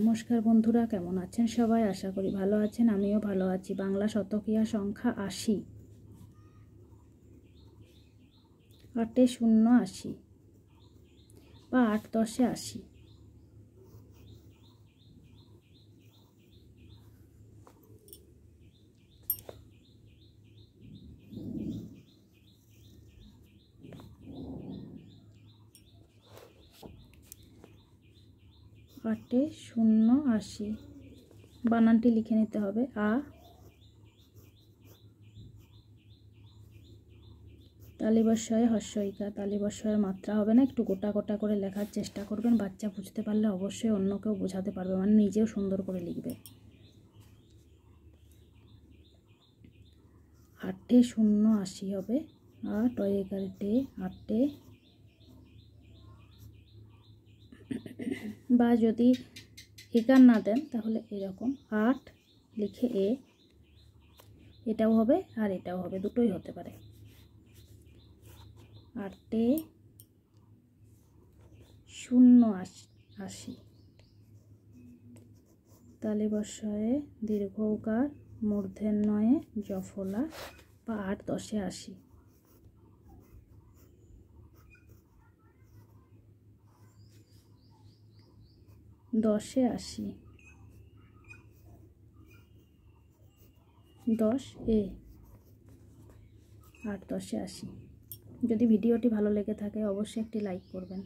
নমস্কার বন্ধুরা, কেমন আছেন সবাই? আশা করি ভালো আছেন, আমিও ভালো আছি। বাংলা শতকিয়া সংখ্যা ৮০, ৮ শূন্য ৮০ বা ৮ 10 ৮০। আটে শূন্য ৮০ বানানটি লিখে নিতে হবে। তালিবস্বয়ে হস্যইকা। তালিবস্বয়ের মাত্রা হবে না, একটু গোটা গোটা করে লেখার চেষ্টা করবেন। বাচ্চা বুঝতে পারলে অবশ্যই অন্য কেউ বোঝাতে পারবে, মানে নিজেও সুন্দর করে লিখবে। ৮ শূন্য ৮০ হবে। ৮ 11 8, বা যদি একার না দেন তাহলে এরকম ৮ লিখে এটাও হবে আর এটাও হবে, দুটোই হতে পারে। ৮ শূন্য ৮০। তালিবস্বয়ে দীর্ঘ উকার মূর্ধন্যয়ে জফলা বা ৮ 10 ৮০। 10 80, 10 ৮ 10 80। যদি ভিডিওটি ভালো লেগে থাকে অবশ্যই একটি লাইক করবেন।